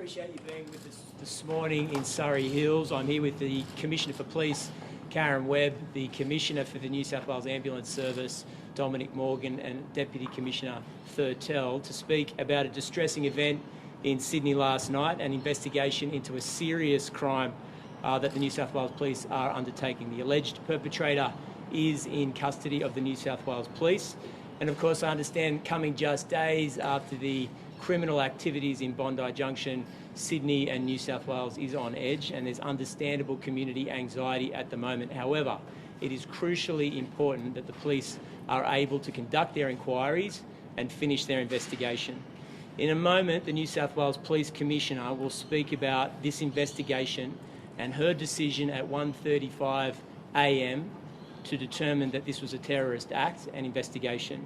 appreciate you being with us this morning in Surrey Hills. I'm here with the Commissioner for Police, Karen Webb, the Commissioner for the New South Wales Ambulance Service, Dominic Morgan, and Deputy Commissioner Thurtell to speak about a distressing event in Sydney last night, an investigation into a serious crime that the New South Wales Police are undertaking. The alleged perpetrator is in custody of the New South Wales Police. And of course, I understand coming just days after the criminal activities in Bondi Junction, Sydney and New South Wales is on edge, and there's understandable community anxiety at the moment. However, it is crucially important that the police are able to conduct their inquiries and finish their investigation. In a moment, the New South Wales Police Commissioner will speak about this investigation and her decision at 1:35 a.m. to determine that this was a terrorist act and investigation.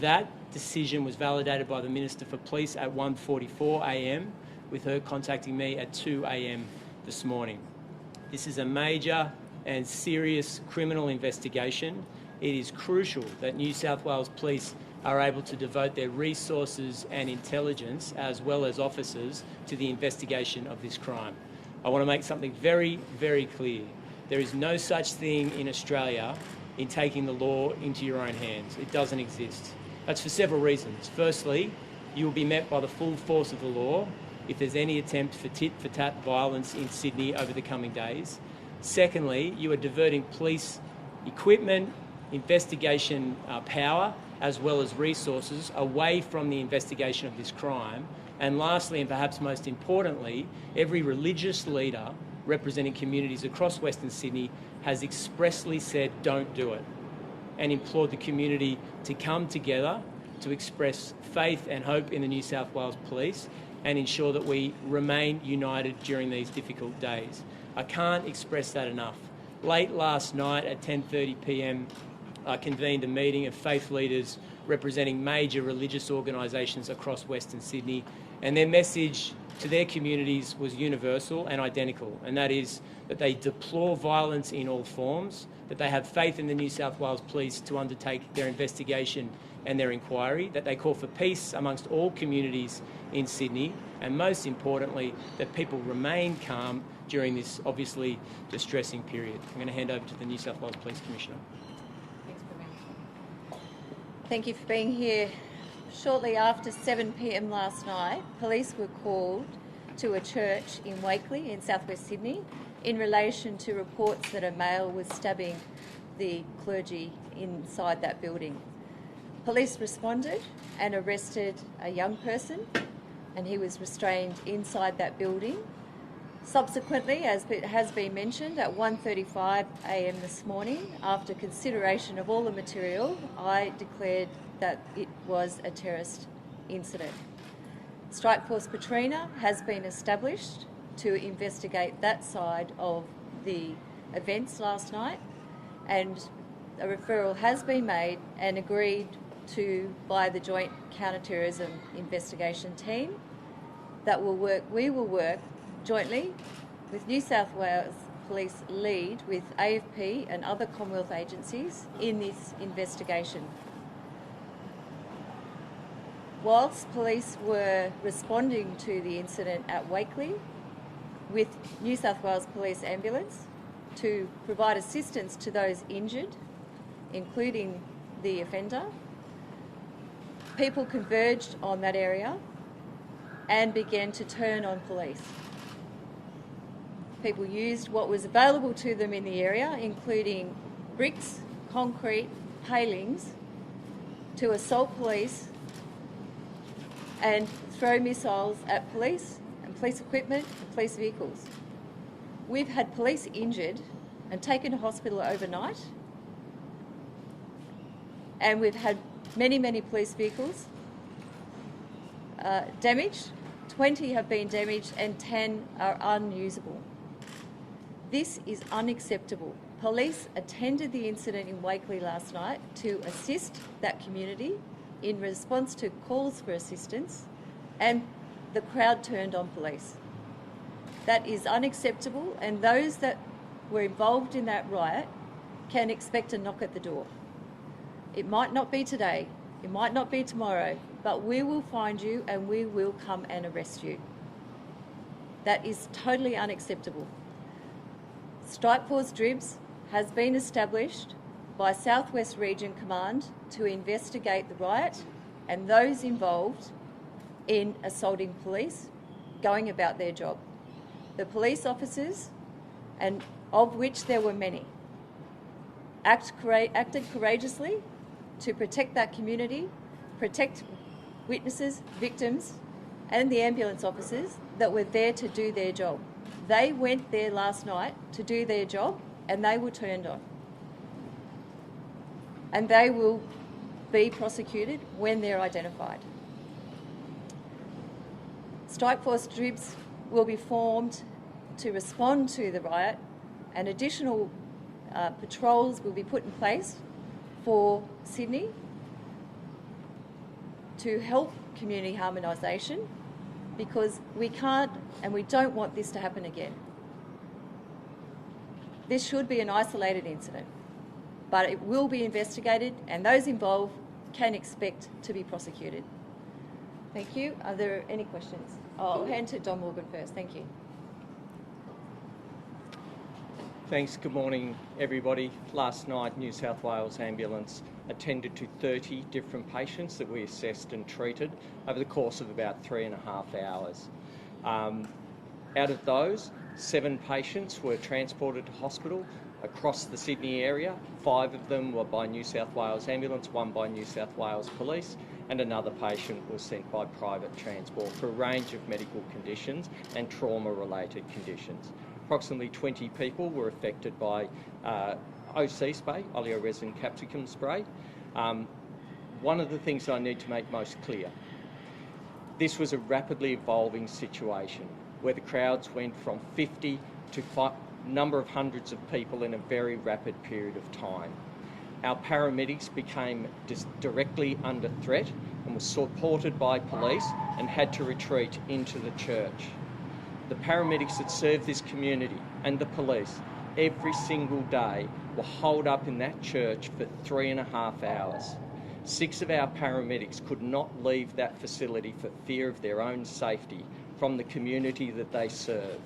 That decision was validated by the Minister for Police at 1:44 a.m, with her contacting me at 2 a.m. this morning. This is a major and serious criminal investigation. It is crucial that New South Wales Police are able to devote their resources and intelligence, as well as officers, to the investigation of this crime. I want to make something very, very clear. There is no such thing in Australia in taking the law into your own hands. It doesn't exist. That's for several reasons. Firstly, you will be met by the full force of the law if there's any attempt for tit-for-tat violence in Sydney over the coming days. Secondly, you are diverting police equipment, investigation power, as well as resources away from the investigation of this crime. And lastly, and perhaps most importantly, every religious leader representing communities across Western Sydney has expressly said don't do it, and implored the community to come together to express faith and hope in the New South Wales Police and ensure that we remain united during these difficult days. I can't express that enough. Late last night at 10:30 p.m, I convened a meeting of faith leaders representing major religious organisations across Western Sydney, and their message to their communities was universal and identical, and that is that they deplore violence in all forms, that they have faith in the New South Wales Police to undertake their investigation and their inquiry, that they call for peace amongst all communities in Sydney, and most importantly, that people remain calm during this obviously distressing period. I'm going to hand over to the New South Wales Police Commissioner. Thank you for being here. Shortly after 7 p.m. last night, police were called to a church in Wakeley in southwest Sydney in relation to reports that a male was stabbing the clergy inside that building. Police responded and arrested a young person, and he was restrained inside that building. Subsequently, as it has been mentioned, at 1:35 a.m. this morning, after consideration of all the material, I declared that it was a terrorist incident. Strike Force Katrina has been established to investigate that side of the events last night, and a referral has been made and agreed to by the Joint Counter-Terrorism Investigation Team that we will work jointly with New South Wales Police lead with AFP and other Commonwealth agencies in this investigation. Whilst police were responding to the incident at Wakeley with New South Wales Police Ambulance to provide assistance to those injured, including the offender, people converged on that area and began to turn on police. People used what was available to them in the area, including bricks, concrete, palings, to assault police and throw missiles at police and police equipment and police vehicles. We've had police injured and taken to hospital overnight, and we've had many, many police vehicles damaged. 20 have been damaged and 10 are unusable. This is unacceptable. Police attended the incident in Wakeley last night to assist that community in response to calls for assistance, and the crowd turned on police. That is unacceptable, and those that were involved in that riot can expect a knock at the door. It might not be today, it might not be tomorrow, but we will find you and we will come and arrest you. That is totally unacceptable. Strike Force Dribs has been established by South West Region Command to investigate the riot and those involved in assaulting police going about their job. The police officers, and of which there were many, acted courageously to protect that community, protect witnesses, victims, and the ambulance officers that were there to do their job. They went there last night to do their job and they were turned on. And they will be prosecuted when they're identified. Strike Force Dribs will be formed to respond to the riot, and additional patrols will be put in place for Sydney to help community harmonisation, because we can't and we don't want this to happen again. This should be an isolated incident, but it will be investigated and those involved can expect to be prosecuted. Thank you. Are there any questions? I'll hand to Don Morgan first. Thank you. Thanks. Good morning, everybody. Last night, New South Wales Ambulance attended to 30 different patients that we assessed and treated over the course of about 3.5 hours. Out of those, 7 patients were transported to hospital across the Sydney area. 5 of them were by New South Wales Ambulance, 1 by New South Wales Police, and another patient was sent by private transport for a range of medical conditions and trauma-related conditions. Approximately 20 people were affected by OC spray, oleoresin capsicum spray. One of the things I need to make most clear, this was a rapidly evolving situation where the crowds went from 50 to a number of hundreds of people in a very rapid period of time. Our paramedics became directly under threat and were supported by police and had to retreat into the church. The paramedics that serve this community and the police every single day were holed up in that church for 3.5 hours. 6 of our paramedics could not leave that facility for fear of their own safety from the community that they serve.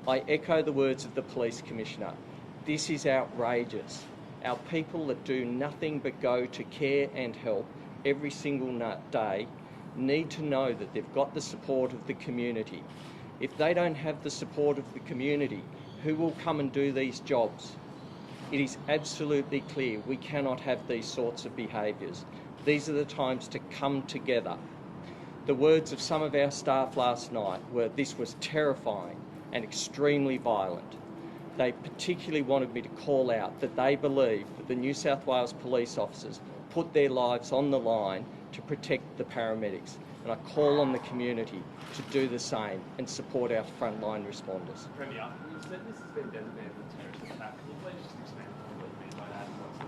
I echo the words of the Police Commissioner. This is outrageous. Our people that do nothing but go to care and help every single day need to know that they've got the support of the community. If they don't have the support of the community, who will come and do these jobs? It is absolutely clear we cannot have these sorts of behaviours. These are the times to come together. The words of some of our staff last night were, this was terrifying and extremely violent. They particularly wanted me to call out that they believe that the New South Wales police officers put their lives on the line to protect the paramedics. And I call on the community to do the same and support our frontline responders. Premier, you said this has been designated as a terrorist attack. Can you please just expand on what you mean by that and what's the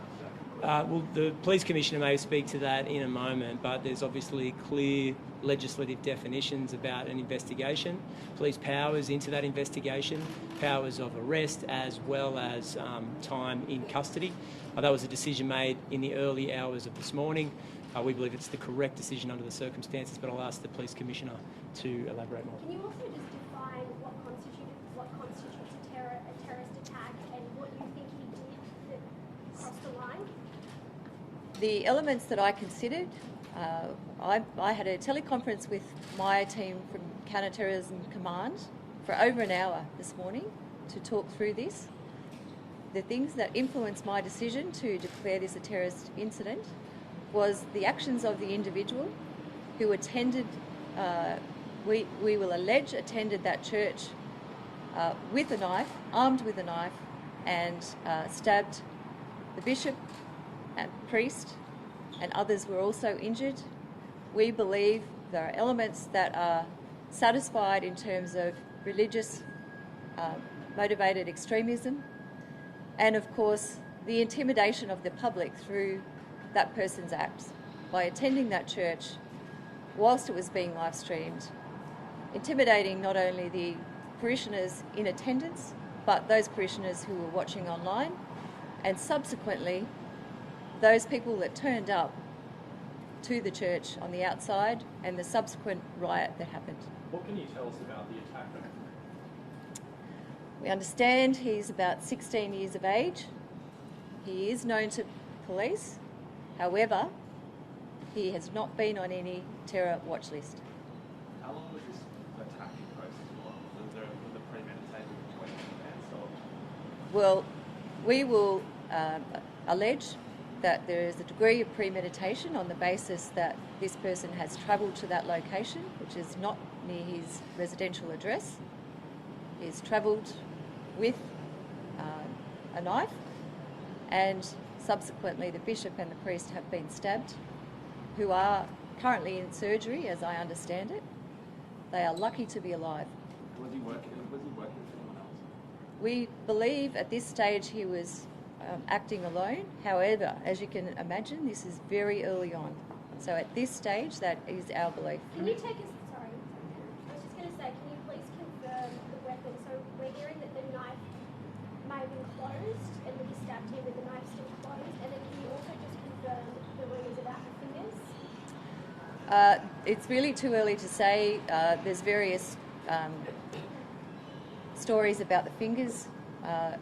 exact? Well, the Police Commissioner may speak to that in a moment, but there's obviously clear legislative definitions about an investigation, police powers into that investigation, powers of arrest as well as time in custody. That was a decision made in the early hours of this morning. We believe it's the correct decision under the circumstances, but I'll ask the Police Commissioner to elaborate more. Can you also just define what constitutes a terrorist attack and what you think he did that crossed the line? The elements that I considered, I had a teleconference with my team from Terrorism Command for over an hour this morning to talk through this. The things that influenced my decision to declare this a terrorist incident was the actions of the individual who attended, we will allege, attended that church with a knife, armed with a knife, and stabbed the bishop and priest, and others were also injured. We believe there are elements that are satisfied in terms of religious motivated extremism, and of course the intimidation of the public through that person's acts by attending that church whilst it was being live streamed, intimidating not only the parishioners in attendance but those parishioners who were watching online, and subsequently those people that turned up to the church on the outside and the subsequent riot that happened. What can you tell us about the attack that We understand he's about 16 years of age. He is known to police. However, he has not been on any terror watch list. How long was this attacking process for? Was the premeditated between events or? Well, we will allege that there is a degree of premeditation on the basis that this person has travelled to that location, which is not near his residential address. He's travelled with a knife, and subsequently the bishop and the priest have been stabbed, who are currently in surgery, as I understand it. They are lucky to be alive. Was he working with someone else? We believe at this stage he was acting alone. However, as you can imagine, this is very early on. So at this stage, that is our belief. Can you take us, sorry, I was just going to say, can you please confirm the weapon? So we're hearing that the knife may have been closed and that he stabbed him with the knife still closed. And then can you also just confirm the rumours about the fingers? It's really too early to say. There's various stories about the fingers.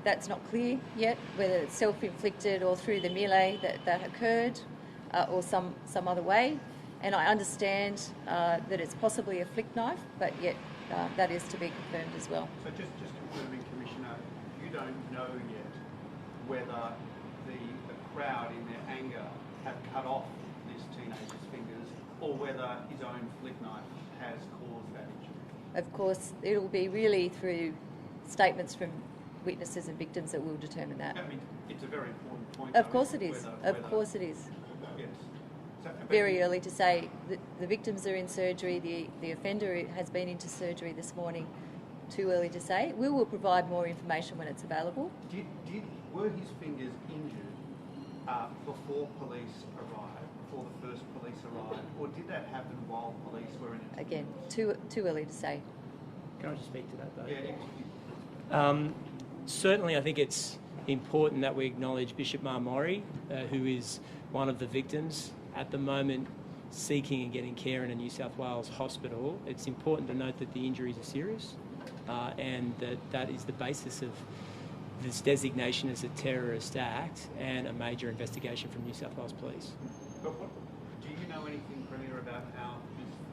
That's not clear yet, whether it's self-inflicted or through the melee that occurred or some other way. And I understand that it's possibly a flick knife, but yet that is to be confirmed as well. So just confirming, Commissioner, you don't know yet whether the crowd in their anger have cut off this teenager's fingers or whether his own flick knife has caused that injury. Of course, it'll be really through statements from witnesses and victims that will determine that. I mean, it's a very important point. Of course it is. Of course it is. Yes. So, but Very early to say. The victims are in surgery. The offender has been into surgery this morning. Too early to say. We will provide more information when it's available. Were his fingers injured before police arrived, before the first police arrived, or did that happen while police were in it? Again, too early to say. Can I just speak to that, though? Yeah. Certainly, I think it's important that we acknowledge Bishop Marmori, who is one of the victims at the moment seeking and getting care in a New South Wales hospital. It's important to note that the injuries are serious and that is the basis of this designation as a terrorist act and a major investigation from New South Wales Police. But do you know anything, Premier, about how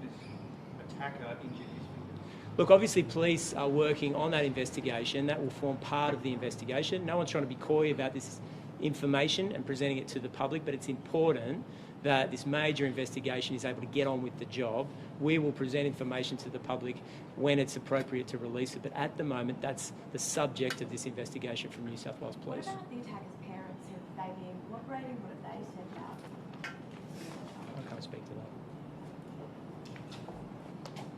this attacker injured his fingers? Look, obviously police are working on that investigation. That will form part of the investigation. No one's trying to be coy about this information and presenting it to the public, but it's important that this major investigation is able to get on with the job. We will present information to the public when it's appropriate to release it, but at the moment that's the subject of this investigation from New South Wales Police. What about the attacker's parents? Have they been cooperating? What have they said about? I can't speak to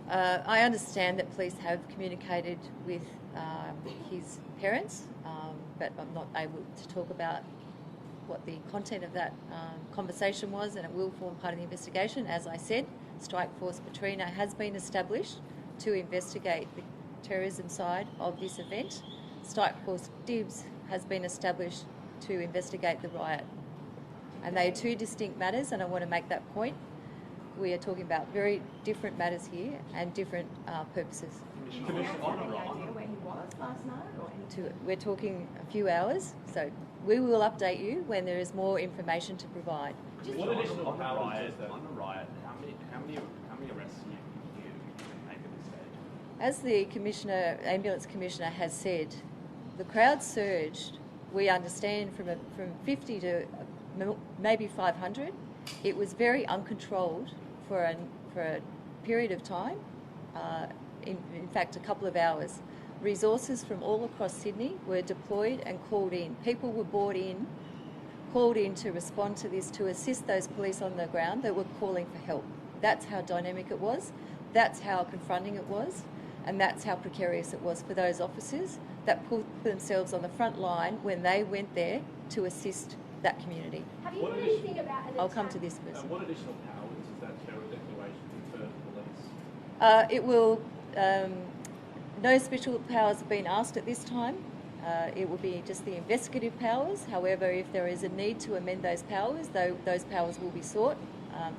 that. I understand that police have communicated with his parents, but I'm not able to talk about what the content of that conversation was, and it will form part of the investigation. As I said, Strike Force Patrina has been established to investigate the terrorism side of this event. Strike Force Dibs has been established to investigate the riot. And they are two distinct matters, and I want to make that point. We are talking about very different matters here and different purposes. Do you have any idea where he was last night or anything? We're talking a few hours, so we will update you when there is more information to provide. What additional powers on the riot? How many arrests do you make at this stage? As the commissioner, ambulance commissioner, has said, the crowd surged. We understand from 50 to maybe 500. It was very uncontrolled for a period of time. In fact, a couple of hours. Resources from all across Sydney were deployed and called in. People were called in to respond to this, to assist those police on the ground that were calling for help. That's how dynamic it was. That's how confronting it was. And that's how precarious it was for those officers that put themselves on the front line when they went there to assist that community. Have you heard anything about an I'll come to attack? this person. What additional powers is that terror declaration confer to police? It will. No special powers have been asked at this time. It will be just the investigative powers. However, if there is a need to amend those powers, those powers will be sought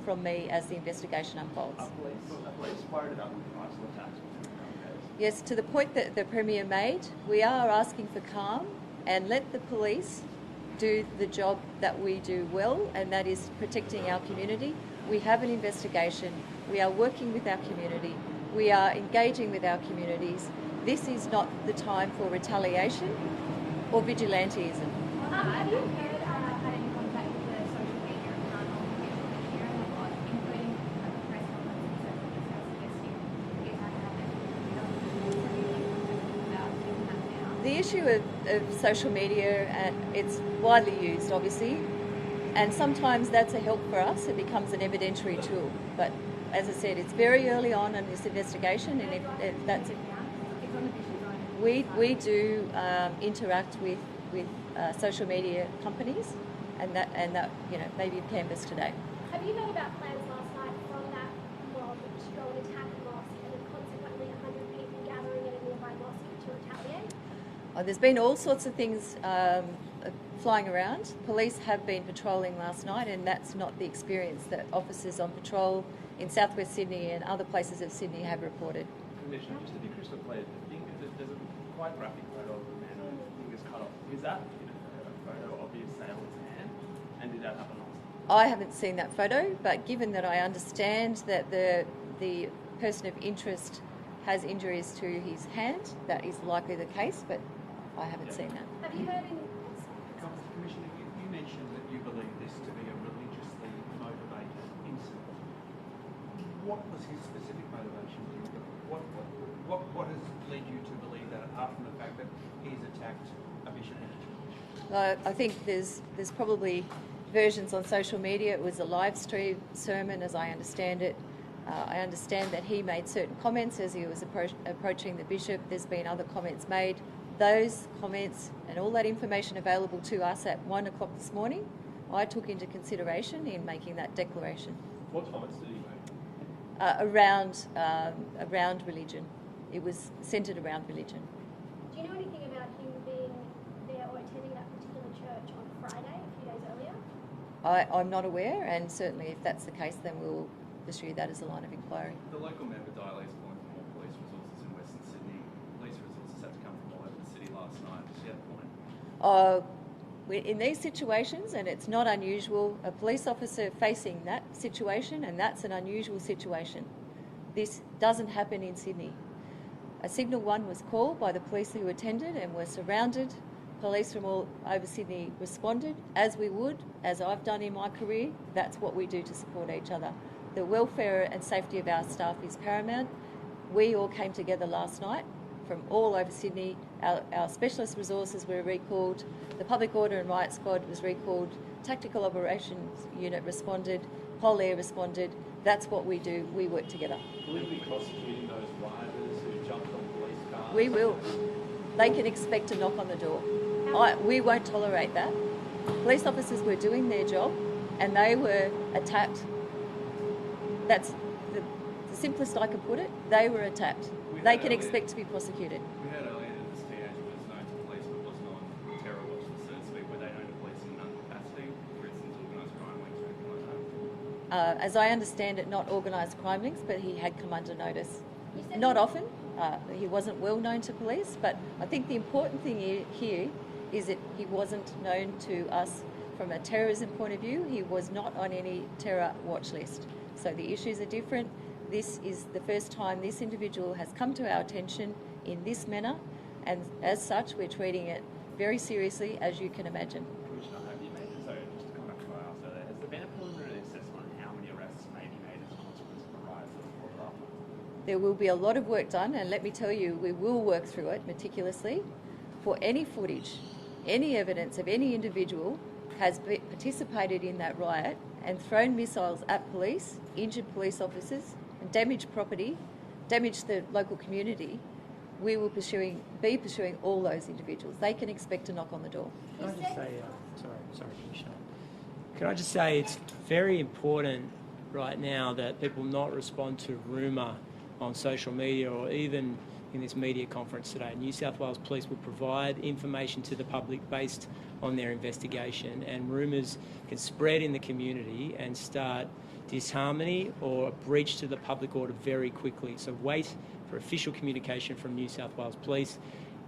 from me as the investigation unfolds. Are police worried about reprisal attacks within the Yes, to the point that the Premier made, we are asking for calm and let the police do the job that we do well, and that is protecting our community. We have an investigation. We are working with our community. We are engaging with our communities. This is not the time for retaliation or vigilantism. Have you heard Had any contact with the social media account on hearing a lot, including at the press conference and so forth, suggesting you had to have that. The issue of social media, it's widely used, obviously, and sometimes that's a help for us. It becomes an evidentiary tool. But as I said, it's very early on in this investigation, and if that's we do interact with social media companies, and that maybe you've canvassed today. Have you heard about plans last night from that mob to go and attack a mosque and then consequently 100 people gathering at a nearby mosque to retaliate? There's been all sorts of things flying around. Police have been patrolling last night, and that's not the experience that officers on patrol in southwest Sydney and other places of Sydney have reported. Commissioner, just to be crystal clear, there's a quite graphic photo of a man with his fingers cut off. Is that a photo of the assailant's hand? And did that happen last night? I haven't seen that photo, but given that I understand that the person of interest has injuries to his hand, that is likely the case, but I haven't seen that. Have you heard any... Commissioner, you mentioned that you believe this to be a religiously motivated incident. What was his specific motivation? What has led you to believe that, apart from the fact that he's attacked a bishop? I think there's probably versions on social media. It was a live stream sermon, as I understand it. I understand that he made certain comments as he was approaching the bishop. There's been other comments made. Those comments and all that information available to us at 1 o'clock this morning, I took into consideration in making that declaration. What comments did he make? Around religion. It was centred around religion. Do you know anything about him being there or attending that particular church on Friday, a few days earlier? I'm not aware, and certainly if that's the case, then we'll pursue that as a line of inquiry. The local member Diley is calling for more police resources in Western Sydney. Police resources had to come from all over the city last night. Does she have a point? In these situations, and it's not unusual, a police officer facing that situation, and that's an unusual situation. This doesn't happen in Sydney. A Signal 1 was called by the police who attended and were surrounded. Police from all over Sydney responded, as we would, as I've done in my career. That's what we do to support each other. The welfare and safety of our staff is paramount. We all came together last night from all over Sydney. Our specialist resources were recalled. The Public Order and Riot Squad was recalled. Tactical Operations Unit responded. Pol Air responded. That's what we do. We work together. Will you be prosecuting those rioters who jumped on police cars? We will. They can expect a knock on the door. We won't tolerate that. Police officers were doing their job and they were attacked. That's the simplest I can put it. They were attacked. They can expect to be prosecuted. We heard earlier that this teenager was known to police but wasn't on terror watch, so to speak. Were they known to police in another capacity, for instance, organised crime links or anything like that? As I understand it, not organised crime links, but he had come under notice. You said Not often. He wasn't well known to police, but I think the important thing here is that he wasn't known to us from a terrorism point of view. He was not on any terror watch list. So the issues are different. This is the first time this individual has come to our attention in this manner, and as such, we're treating it very seriously, as you can imagine. Commissioner, have you made, so just to come back to what I asked earlier, has there been a preliminary assessment on how many arrests may be made as a consequence of the riots that have brought up? There will be a lot of work done, and let me tell you, we will work through it meticulously. For any footage, any evidence of any individual has participated in that riot and thrown missiles at police, injured police officers, and damaged property, damaged the local community, we will be pursuing all those individuals. They can expect a knock on the door. Can I just say, sorry, Commissioner. Can I just say it's very important right now that people not respond to rumour on social media or even in this media conference today. New South Wales Police will provide information to the public based on their investigation, and rumours can spread in the community and start disharmony or a breach to the public order very quickly. So wait for official communication from New South Wales Police.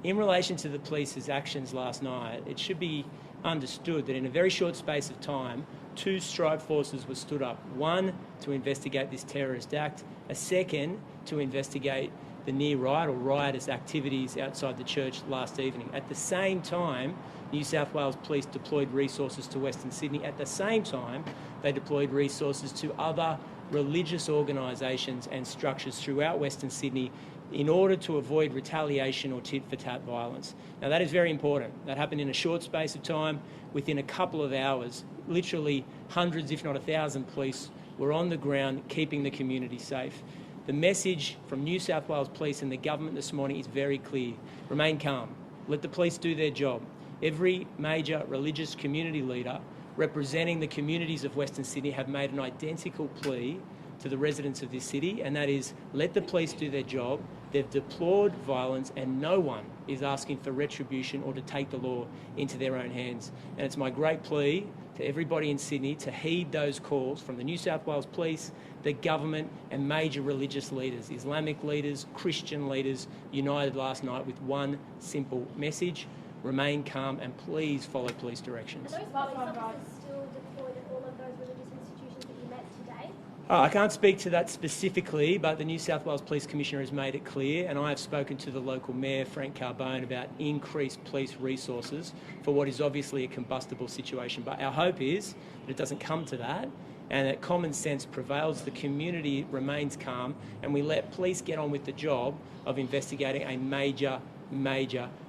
In relation to the police's actions last night, it should be understood that in a very short space of time, 2 strike forces were stood up. One to investigate this terrorist act, a second to investigate the near riot or riotous activities outside the church last evening. At the same time, New South Wales Police deployed resources to Western Sydney. At the same time, they deployed resources to other religious organisations and structures throughout Western Sydney in order to avoid retaliation or tit-for-tat violence. Now, that is very important. That happened in a short space of time. Within a couple of hours, literally hundreds, if not 1,000 police were on the ground keeping the community safe. The message from New South Wales Police and the government this morning is very clear. Remain calm. Let the police do their job. Every major religious community leader representing the communities of Western Sydney have made an identical plea to the residents of this city, and that is let the police do their job. They've deplored violence and no one is asking for retribution or to take the law into their own hands. And it's my great plea to everybody in Sydney to heed those calls from the New South Wales Police, the government and major religious leaders, Islamic leaders, Christian leaders, united last night with one simple message: remain calm and please follow police directions. Are those police officers still deployed at all of those religious institutions that you met today? I can't speak to that specifically, but the New South Wales Police Commissioner has made it clear, and I have spoken to the local Mayor, Frank Carbone, about increased police resources for what is obviously a combustible situation. But our hope is that it doesn't come to that, and that common sense prevails, the community remains calm, and we let police get on with the job of investigating a major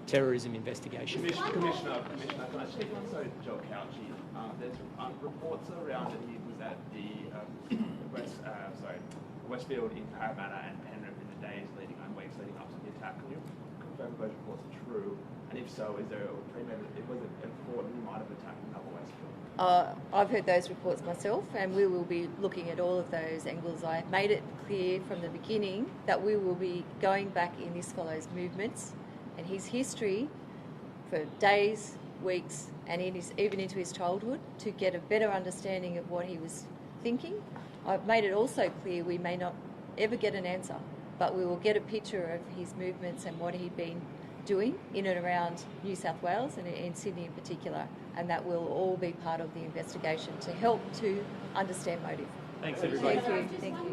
terrorism investigation. Commissioner, can I speak on Joe Couchy? There's reports around that he was at the Westfield in Parramatta and Penrith in the days leading up to the attack. Can you confirm if those reports are true? And if so, is there a premeditated, was it thought he might have attacked another Westfield? I've heard those reports myself, and we will be looking at all of those angles. I made it clear from the beginning that we will be going back in this fellow's movements and his history for days, weeks, and even into his childhood to get a better understanding of what he was thinking. I've made it also clear we may not ever get an answer, but we will get a picture of his movements and what he'd been doing in and around New South Wales and in Sydney in particular, and that will all be part of the investigation to help to understand motive. Thanks, everybody. Thank you.